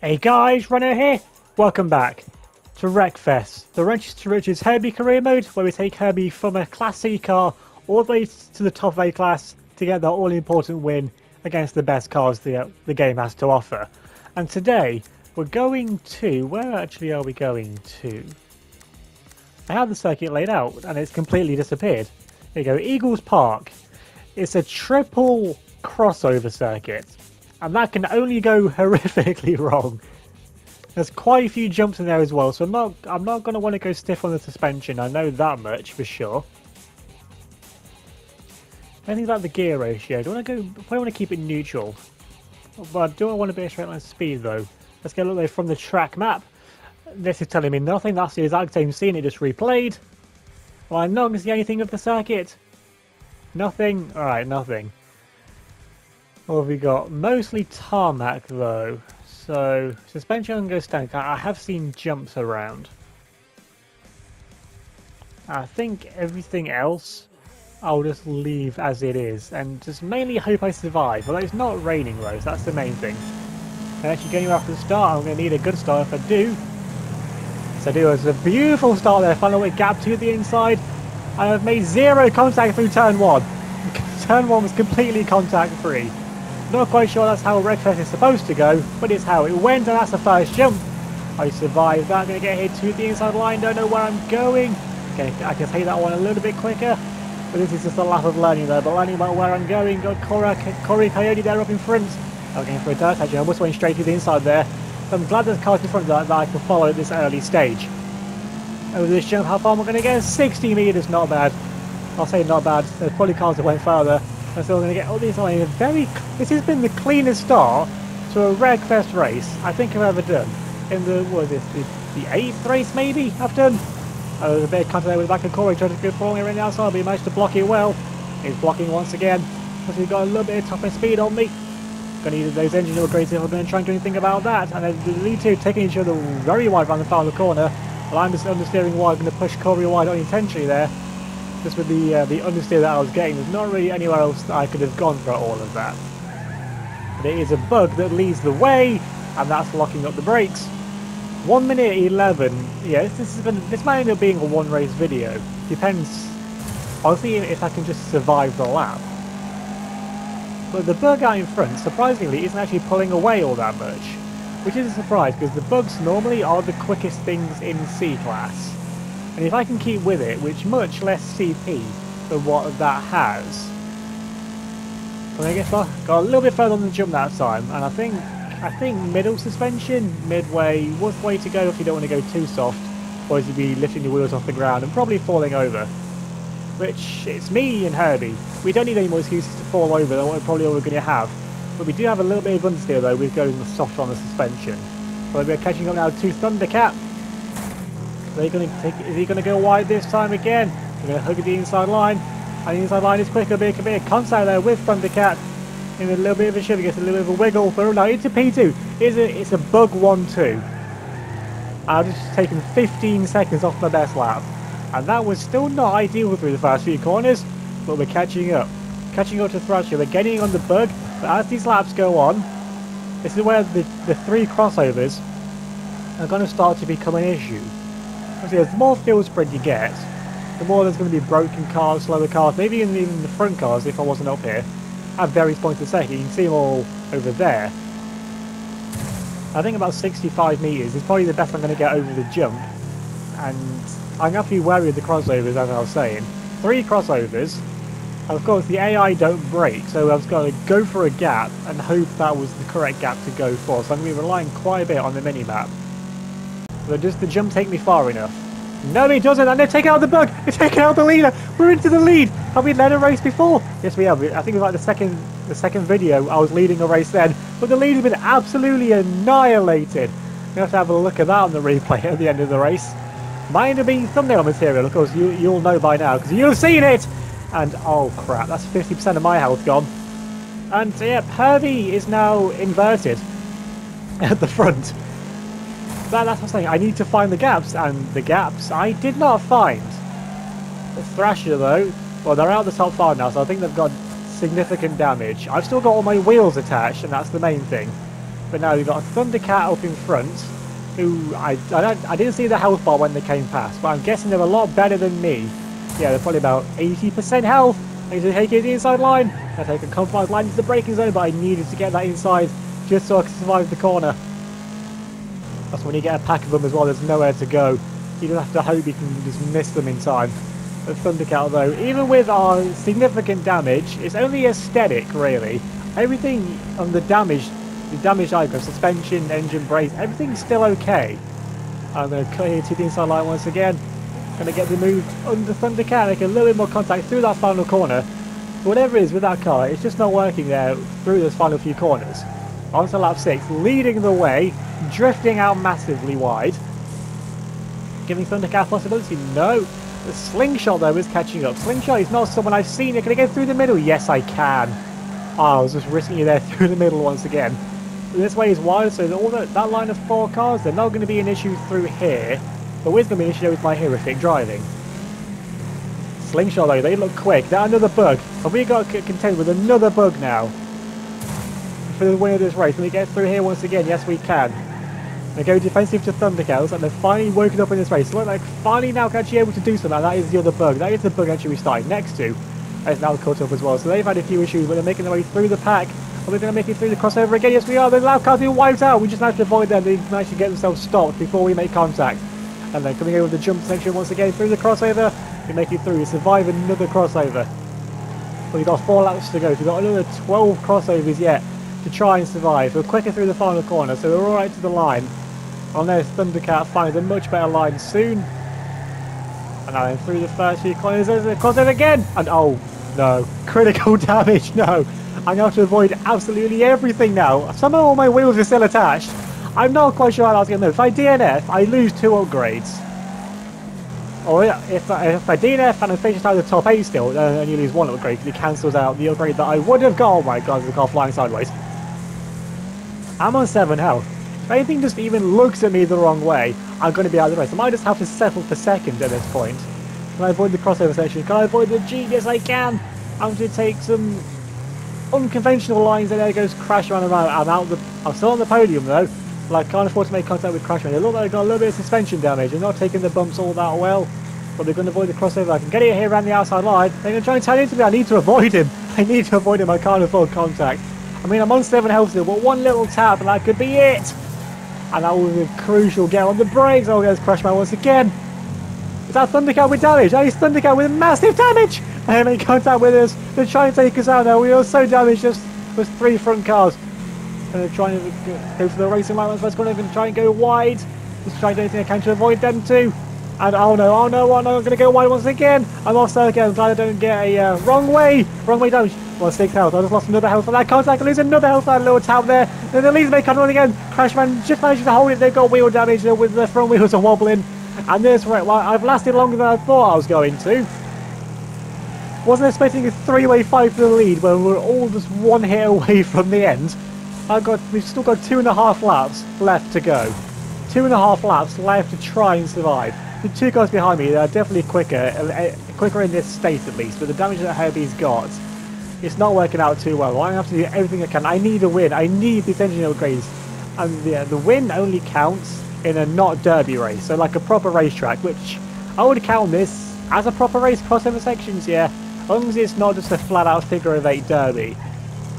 Hey guys, Runner here. Welcome back to Wreckfest, the Ranches to Riches Herbie career mode, where we take Herbie from a Class C car all the way to the top A class to get that all-important win against the best cars the game has to offer. And today we're going to... where actually are we going to? I have the circuit laid out and it's completely disappeared. There you go, Eagles Park. It's a triple crossover circuit. And that can only go horrifically wrong. There's quite a few jumps in there as well, so I'm not going to want to go stiff on the suspension. I know that much for sure. Anything about the gear ratio? Do I want to keep it neutral? But do I want to be a straight line speed though? Let's get a look there from the track map. This is telling me nothing. That's the exact same scene it just replayed. Well, I'm not going to see anything of the circuit. Nothing. All right, nothing. What have we got? Mostly tarmac though, so suspension goes down. I have seen jumps around. I think everything else I'll just leave as it is and just mainly hope I survive. Although it's not raining though, so that's the main thing. And actually getting after the start, I'm going to need a good start if I do. So I do. It's a beautiful start there, final with gap 2 at the inside. I have made 0 contact through turn 1. Turn 1 was completely contact free. Not quite sure that's how Wreckfest is supposed to go, but it's how it went, and that's the first jump. I survived that, going to get hit to the inside line, don't know where I'm going. Okay, I can take that one a little bit quicker, but this is just a lap of learning there, but learning about where I'm going. Got Corey Coyote there up in front. I'm going for a dirt actually, I almost went straight to the inside there. So I'm glad there's cars in front that I can follow at this early stage. Over this jump, how far am I going to get? 60 metres, not bad. I'll say not bad, there's probably cars that went further. I'm still going to get all these on. This has been the cleanest start to a Wreckfest race I think I've ever done. In the, what is this, the 8th race maybe I've done? There's a bit of contact there with the back of Corey, trying to go for me around the outside, but he managed to block it well. He's blocking once again, because he's got a little bit of top end speed on me. Going to need those engine upgrades if I'm going to try and do anything about that. And then the lead two taking each other very wide around the final corner. Well, I'm just understeering wide, going to push Corey wide unintentionally there. Just with the understeer that I was getting, there's not really anywhere else that I could have gone for all of that. But it is a bug that leads the way, and that's locking up the brakes. 1 minute 11. Yeah, this might end up being a one race video. Depends, honestly, if I can just survive the lap. But the bug out in front, surprisingly, isn't actually pulling away all that much, which is a surprise because the bugs normally are the quickest things in C class. And if I can keep with it, which much less CP than what that has. But I guess I got a little bit further on the jump that time, and I think middle suspension, midway, was the way to go if you don't want to go too soft, or you'd be lifting your wheels off the ground and probably falling over. Which, it's me and Herbie. We don't need any more excuses to fall over than what we're probably all going to have. But we do have a little bit of understeer though with going soft on the suspension. So we're catching up now to Thundercat. Is he going to go wide this time again? We're going to hug at the inside line. And the inside line is quicker, but it can be a contact there with Thundercat. In a little bit of a shiver, gets a little bit of a wiggle. But no, into P2. It's a bug 1-2. I've just taken 15 seconds off my best lap. And that was still not ideal through the first few corners. But we're catching up. Catching up to Thrasher. We're getting on the bug. But as these laps go on, this is where the 3 crossovers are going to start to become an issue. Obviously, the more field spread you get, the more there's going to be broken cars, slower cars, maybe even the front cars, if I wasn't up here, at various points of the circuit. You can see them all over there. I think about 65 metres is probably the best I'm going to get over the jump. And I'm going to have to be wary of the crossovers, as I was saying. 3 crossovers. Of course, the AI don't brake, so I was going to go for a gap and hope that was the correct gap to go for. So I'm going to be relying quite a bit on the mini-map. But does the jump take me far enough? No, it doesn't, and they're taking out the bug! They're taking out the leader! We're into the lead! Have we led a race before? Yes, we have. I think it was like the second video, I was leading a race then, but the lead has been absolutely annihilated. We have to have a look at that on the replay at the end of the race. Might end up being thumbnail material, of course, you'll know by now, because you've seen it! And, oh crap, that's 50% of my health gone. And, yeah, Herbie is now inverted at the front. That's what I'm saying, I need to find the gaps, and the gaps I did not find. The Thrasher though, well they're out the top 5 now, so I think they've got significant damage. I've still got all my wheels attached, and that's the main thing. but now we've got a Thundercat up in front, who I didn't see the health bar when they came past, but I'm guessing they're a lot better than me. Yeah, they're probably about 80% health. I need to take it to the inside line. I take a compromised line into the braking zone, but I needed to get that inside just so I could survive the corner. That's when you get a pack of them as well, there's nowhere to go. You don't have to hope you can just miss them in time. The Thundercat though, even with our significant damage, it's only aesthetic really. Everything on the damaged icon, suspension, engine, brakes, everything's still okay. I'm going to cut here to the inside line once again. Going to get the move under Thundercat, make a little bit more contact through that final corner. But whatever it is with that car, it's just not working there through those final few corners. On to lap 6, leading the way, drifting out massively wide. Giving Thundercat possibility? No. The Slingshot though is catching up. Slingshot is not someone I've seen. Can I get through the middle? Yes, I can. Oh, I was just risking you there through the middle once again. This way is wide, so all that line of 4 cars, they're not going to be an issue through here. But where's going to be an issue with my horrific driving? Slingshot though, they look quick. They're another bug. Have we got to contend with another bug now? For the win of this race, can we get through here once again? Yes, we can. They go defensive to Thundercat. Looks like they've finally woken up in this race. Look like finally now actually able to do something. And that is the other bug. That is the bug actually we started next to. It's now caught up as well. So they've had a few issues, but they're making their way through the pack. Are we going to make it through the crossover again? Yes, we are. The loud cars being wiped out. We just managed to avoid them. They managed to get themselves stopped before we make contact. And then coming over the jump section once again through the crossover. We make it through. We survive another crossover. But we've got 4 laps to go. So we've got another 12 crossovers yet to try and survive. We're quicker through the final corner, so we're alright to the line. Unless Thundercat finds a much better line soon. And now then through the first few corners, there's a crossover again! And oh, no. Critical damage, no. I'm going to have to avoid absolutely everything now. Somehow all my wheels are still attached. I'm not quite sure how that's going to move. If I DNF, I lose 2 upgrades. Or if I DNF and I finish out the top 8 still, then you lose 1 upgrade because it cancels out the upgrade that I would have got. Oh my god, there's a car flying sideways. I'm on 7 health. If anything just even looks at me the wrong way, I'm going to be out of the race. I might just have to settle for second at this point. Can I avoid the crossover section? Can I avoid the G? Yes, I can. I'm going to take some unconventional lines, and there it goes Crash around and around. I'm still on the podium though, but I can't afford to make contact with Crash. They look like they've got a little bit of suspension damage. They're not taking the bumps all that well, but they're going to avoid the crossover. I can get it here around the outside line. They're going to try and turn into me. I need to avoid him. I need to avoid him. I can't afford contact. I mean, I'm on 7 health still, but 1 little tap and that could be it. And that was a crucial get on the brakes. Oh, there's Crashman once again. Is that Thundercat with damage? That is Thundercat with massive damage. They make contact with us. They're trying to take us out now. We are so damaged just with 3 front cars. And they're trying to go for the racing line. Let's go and try and go wide. Just trying to do anything I can to avoid them too. And oh no, I'm going to go wide once again. I'm off again. I'm glad I don't get a wrong way damage. Well, 6 health. I just lost another health from that contact. I lose another health from that little tap there. Then the leads make contact again. Crashman just managed to hold it. They've got wheel damage with their front wheels are wobbling. And this right, well, I've lasted longer than I thought I was going to. Wasn't expecting a 3-way fight for the lead when we're all just 1 hit away from the end. We've still got 2.5 laps left to go. 2.5 laps left to try and survive. The 2 guys behind me, they're definitely quicker in this state at least, but the damage that Herbie's got, it's not working out too well. I have to do everything I can. I need a win. I need these engine upgrades. And the win only counts in a not derby race, so like a proper racetrack, which I would count this as a proper race. Crossover sections, yeah. As long as it's not just a flat out figure of 8 derby,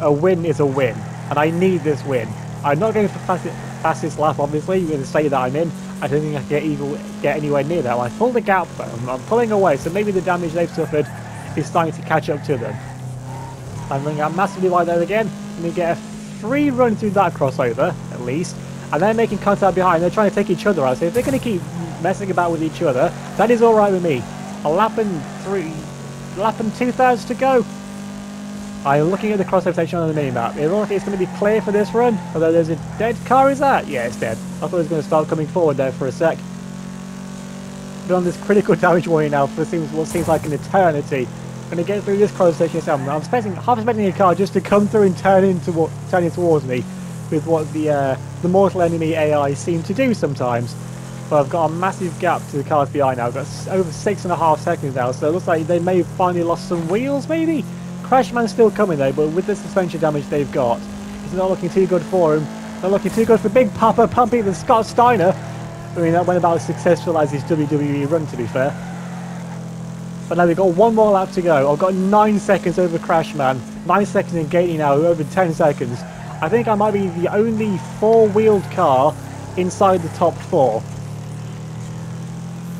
a win is a win. And I need this win. I'm not going for fastest lap, obviously, with the state that I'm in. I don't think I can get anywhere near that. I pulled the gap, but I'm pulling away, so maybe the damage they've suffered is starting to catch up to them. I'm running out massively wide there again. Let me get a free run through that crossover, at least. And they're making contact behind. They're trying to take each other out. So if they're going to keep messing about with each other, that is alright with me. A lap and 2/3 to go. I'm looking at the crossover section on the mini-map. It looks like it's going to be clear for this run. Although there's a dead car, is that? Yeah, it's dead. I thought it was going to start coming forward there for a sec. Been on this critical damage warning now for what seems like an eternity. Going to get through this crossover section itself. I'm half expecting a car just to come through and turn in towards me with what the mortal enemy AI seem to do sometimes. But I've got a massive gap to the cars behind now. I've got over 6.5 seconds now, so it looks like they may have finally lost some wheels, maybe? Crashman's still coming though, but with the suspension damage they've got, it's not looking too good for him. Not looking too good for Big Papa pumping the Scott Steiner. I mean, that went about as successful as his WWE run, to be fair. But now we've got one more lap to go. I've got 9 seconds over Crashman. 9 seconds in Gately now, over 10 seconds. I think I might be the only four-wheeled car inside the top 4.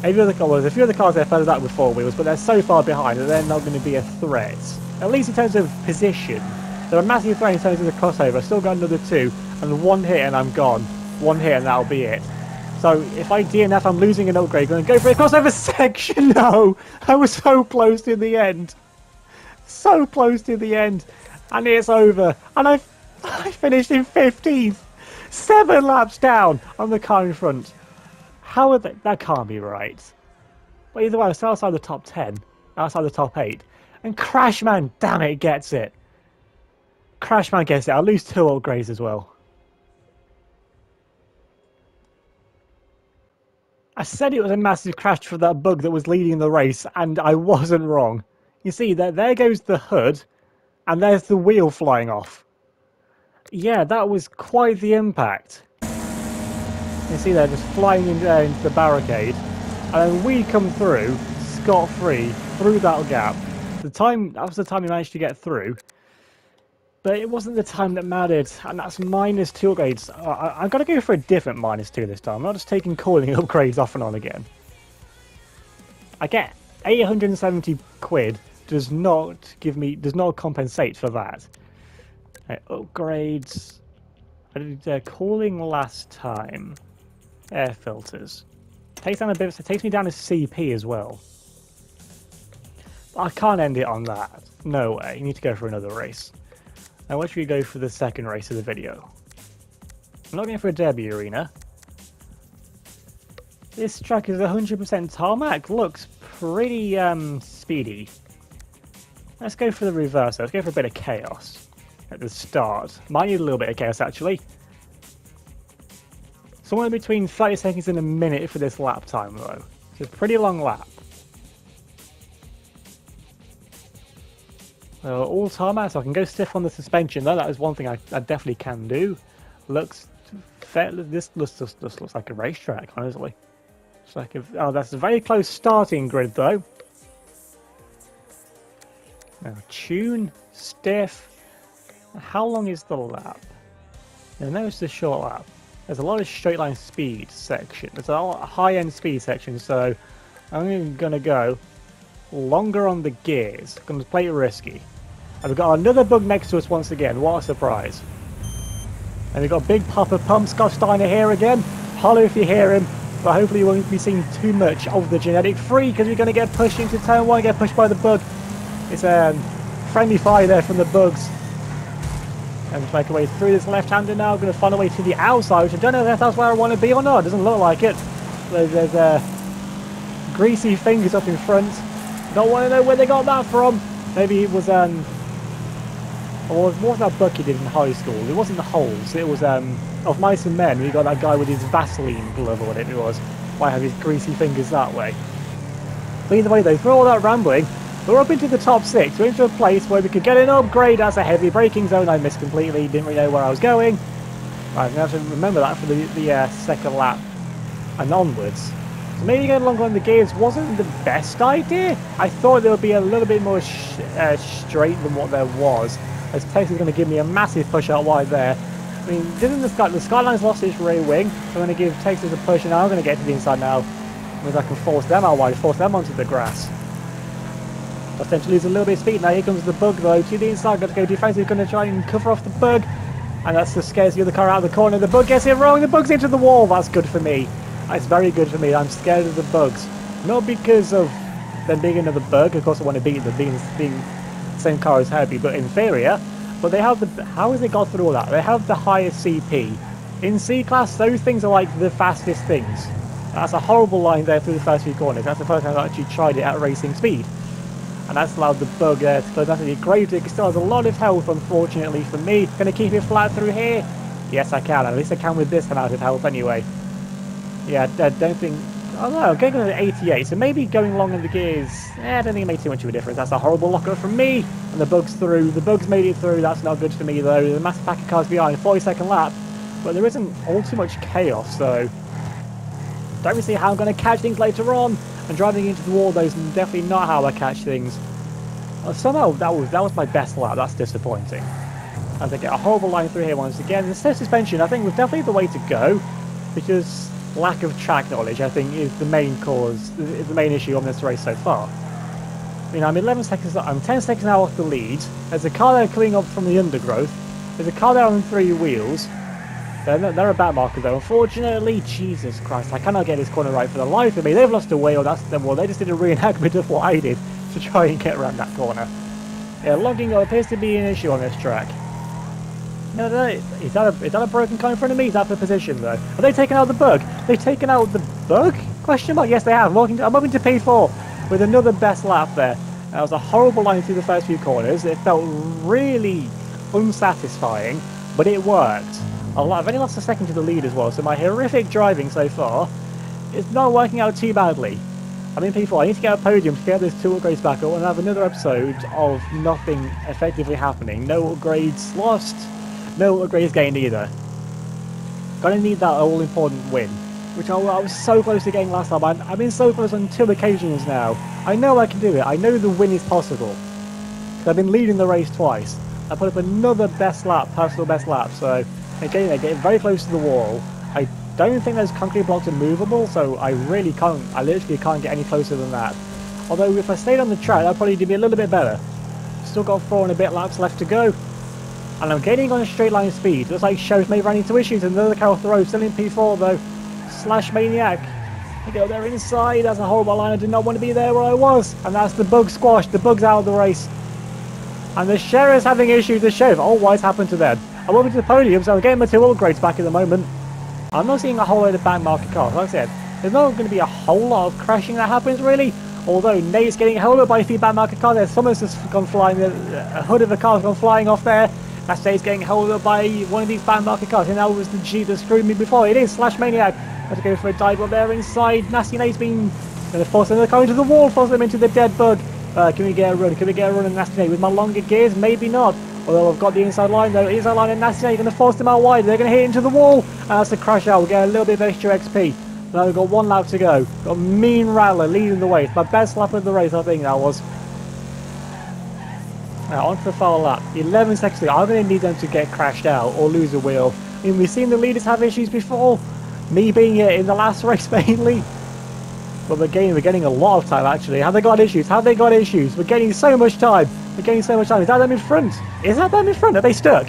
A few other cars there further out with 4 wheels, but they're so far behind that they're not going to be a threat. At least in terms of position. They're a massive threat in terms of the crossover. I've still got another 2, and 1 hit and I'm gone. 1 hit and that'll be it. So if I DNF, I'm losing an upgrade. Going to go for a crossover section. No, I was so close to the end. So close to the end. And it's over. And I finished in 15th. 7 laps down on the car in front. How are they? That can't be right. But either way, I'm still outside the top 10, outside the top 8. And Crashman, damn it, gets it. Crashman gets it. I'll lose 2 upgrades as well. I said it was a massive crash for that bug that was leading the race, and I wasn't wrong. You see, there goes the hood, and there's the wheel flying off. Yeah, that was quite the impact. You see they're just flying into the barricade, and then we come through scot-free through that gap. That was the time we managed to get through, but it wasn't the time that mattered, and that's -2 upgrades. I've got to go for a different -2 this time. I'm not just taking cooling upgrades off and on again. I get 870 quid does not compensate for that. Upgrades. I did cooling last time. Air filters. Takes down a bit. It takes me down to CP as well. I can't end it on that. No way. You need to go for another race. Now, why should we go for the second race of the video? I'm not going for a derby arena. This track is 100% tarmac. Looks pretty speedy. Let's go for the reverse. Let's go for a bit of chaos at the start. Might need a little bit of chaos actually. Somewhere between 30 seconds and a minute for this lap time though. It's a pretty long lap. All tarmac, so I can go stiff on the suspension though. That is one thing I definitely can do. Looks fair. This looks like a racetrack, honestly. It's like oh, that's a very close starting grid though. Now tune, stiff. How long is the lap? Now notice the short lap. There's a lot of straight line speed section. There's a lot of high end speed section, so I'm gonna go longer on the gears. I'm gonna play it risky. And we've got another bug next to us once again. What a surprise! And we've got Big Papa Pump Scott Steiner here again. Holler if you hear him, but hopefully you won't be seeing too much of the genetic free because we're gonna get pushed into turn 1, get pushed by the bug. It's a friendly fire there from the bugs. And make our way through this left-hander now. I'm going to find a way to the outside, which I don't know if that's where I want to be or not. It doesn't look like it. There's greasy fingers up in front. Don't want to know where they got that from. Maybe it was or what was that book he did in high school? It wasn't the holes. It was of Mice and Men. We got that guy with his Vaseline glove or whatever it was. Why have his greasy fingers that way? But either way, though, through all that rambling, we're up into the top 6. We're into a place where we could get an upgrade as a heavy braking zone. I missed completely. Didn't really know where I was going. Right, I'm going to have to remember that for the second lap and onwards. So maybe going longer on the gears wasn't the best idea. I thought there would be a little bit more straight than what there was. As Texas is going to give me a massive push out wide there. I mean, didn't the Skyline's lost its rear wing? So I'm going to give Texas a push, and now I'm going to get to the inside now. Means I can force them out wide, force them onto the grass. Potentially lose a little bit of speed. Now here comes the bug though to the inside. Got to go defensive. Going to try and cover off the bug, and that's the scares the other car out of the corner. The bug gets it wrong. The bug's into the wall. That's good for me. That's very good for me. I'm scared of the bugs, not because of them being another bug. Of course, I want to beat them being the same car as Herbie, but inferior. But they have the. How has it got through all that? They have the highest CP in C class. Those things are like the fastest things. That's a horrible line there through the first few corners. That's the first time I've actually tried it at racing speed. And that's allowed the bug to close down to the grave. It still has a lot of health, unfortunately for me. Can I keep it flat through here? Yes, I can. At least I can with this amount of health anyway. Yeah, I don't think... Oh no, I'm going to 88, so maybe going long in the gears... I don't think it made too much of a difference. That's a horrible lockup from me. And the bug's through. The bug's made it through. That's not good for me, though. The massive pack of cars behind. 42nd lap. but there isn't all too much chaos, so don't really see how I'm going to catch things later on. And driving into the wall, though, is definitely not how I catch things. Somehow that was my best lap. That's disappointing. As I get a horrible line through here once again. The stiff suspension, I think, was definitely the way to go, because lack of track knowledge, I think, is the main cause, is the main issue on this race so far. I mean, I'm 11 seconds, I'm 10 seconds now off the lead. There's a car there coming up from the undergrowth. There's a car there on 3 wheels. They're a back marker though. Unfortunately, Jesus Christ, I cannot get this corner right for the life of me. They've lost a wheel. Well, they just did a reenactment of what I did to try and get around that corner. Yeah, logging appears to be an issue on this track. No, is that a broken car in front of me? Is that the position though? Are they taking out the bug? They've taken out the bug? Question mark? Yes, they have. I'm moving to P4 with another best lap there. That was a horrible line through the first few corners. It felt really unsatisfying, but it worked. I've only lost a second to the lead as well, so my horrific driving so far is not working out too badly. I mean, people, I need to get a podium to get those 2 upgrades back up and have another episode of nothing effectively happening. No upgrades lost, no upgrades gained either. Gonna need that all-important win, which I was so close to getting last time. I've been so close on 2 occasions now. I know I can do it. I know the win is possible. I've been leading the race twice. I put up another best lap, personal best lap, so again, they're getting very close to the wall. I don't think those concrete blocks are movable, so I literally can't get any closer than that. Although if I stayed on the track, that'd probably be a little bit better. Still got 4 and a bit laps left to go. And I'm gaining on a straight line speed. Looks like Sheriff may run into issues, and another car off the road, still in P4 though. Slash Maniac. I go there inside, that's a horrible line, I did not want to be there where I was. And that's the bug squashed, the bug's out of the race. And the Sheriff's having issues, the Sheriff, oh, what's happened to them? I'm over to the podium, so I'm getting my 2 upgrades back at the moment. I'm not seeing a whole load of back market cars. Like I said, there's not going to be a whole lot of crashing that happens, really. Although Nate's getting held up by a few back market cars there. Someone's just gone flying, a hood of a car's gone flying off there. That's Nate's getting held up by one of these back market cars. And that was the G that screwed me before. It is Slash Maniac. I have to go for a dive up there inside. Nasty Nate's been going to force another car into the wall, force them into the dead bug. Can we get a run? Can we get a run in Nasty Nate with my longer gears? Maybe not. Although I've got the inside line though, inside line and Nasty Nate going to force them out wide. They're going to hit into the wall, and that's a crash out. We'll get a little bit of extra XP. Now we've got 1 lap to go. Got Mean Rattler leading the way. It's my best lap of the race, I think that was. Now on for the final lap. 11 seconds to go. I'm going to need them to get crashed out or lose a wheel. I mean, we've seen the leaders have issues before. Me being here in the last race mainly. But we're getting a lot of time actually. Have they got issues? Have they got issues? We're getting so much time. We're getting so much time. Is that them in front? Is that them in front? Are they stuck?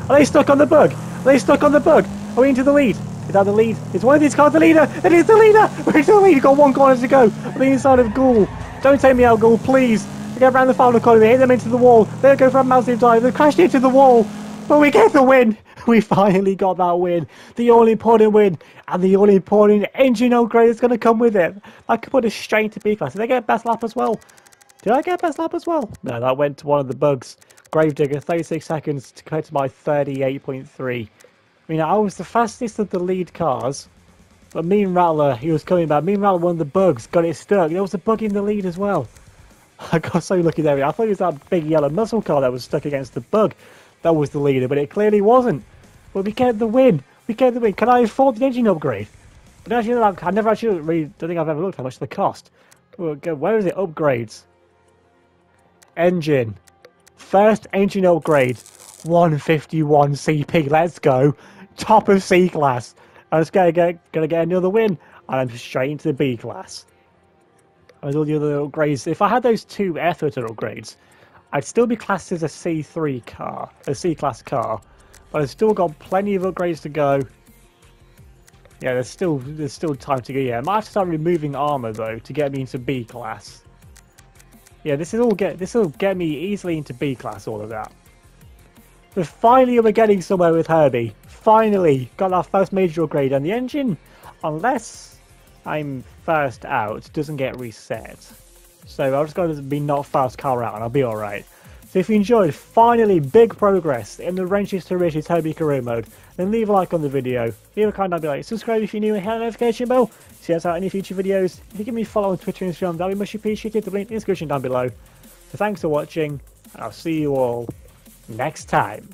Are they stuck on the bug? Are they stuck on the bug? Are we into the lead? Is that the lead? Is one of these cars the leader? It is the leader! We're into the lead. We've got 1 corner to go. On the inside of Ghoul. Don't take me out, Ghoul, please. We get around the final corner. We hit them into the wall. They go for a massive dive. They crashed into the wall. But we get the win. We finally got that win. The all-important win. And the all-important engine upgrade that's going to come with it. I could put it straight into B-class. Did I get best lap as well? Did I get best lap as well? No, that went to one of the bugs. Gravedigger, 36 seconds compared to my 38.3. I mean, I was the fastest of the lead cars. But Mean Rattler, he was coming back. Mean Rattler, one of the bugs, got it stuck. There was a bug in the lead as well. I got so lucky there. I thought it was that big yellow muscle car that was stuck against the bug. That was the leader, but it clearly wasn't. But we get the win. We get the win. Can I afford the engine upgrade? But actually, I never actually really don't think I've ever looked how much they cost. Where is it? Upgrades. Engine. First engine upgrade. 151 CP. Let's go. Top of C class. I'm just gonna get another win, and I'm straight into the B class. With all the other upgrades, if I had those 2 air filter upgrades, I'd still be classed as a C3 car, a C class car, but I've still got plenty of upgrades to go. Yeah, there's still time to go. Yeah, I might have to start removing armor though to get me into B class. Yeah, this will get me easily into B class. All of that. But finally, we're getting somewhere with Herbie. Finally, got our first major upgrade, and the engine, unless I'm first out, doesn't get reset. So I've just got to be not fast car out, and I'll be all right. So if you enjoyed, finally, big progress in the Wrenches to Riches Herbie career mode, then leave a like on the video, leave a comment down below, subscribe if you're new and hit the notification bell to see us out any future videos. If you give me a follow on Twitter and Instagram, that'd be much appreciated. The link in the description down below. So thanks for watching, and I'll see you all next time.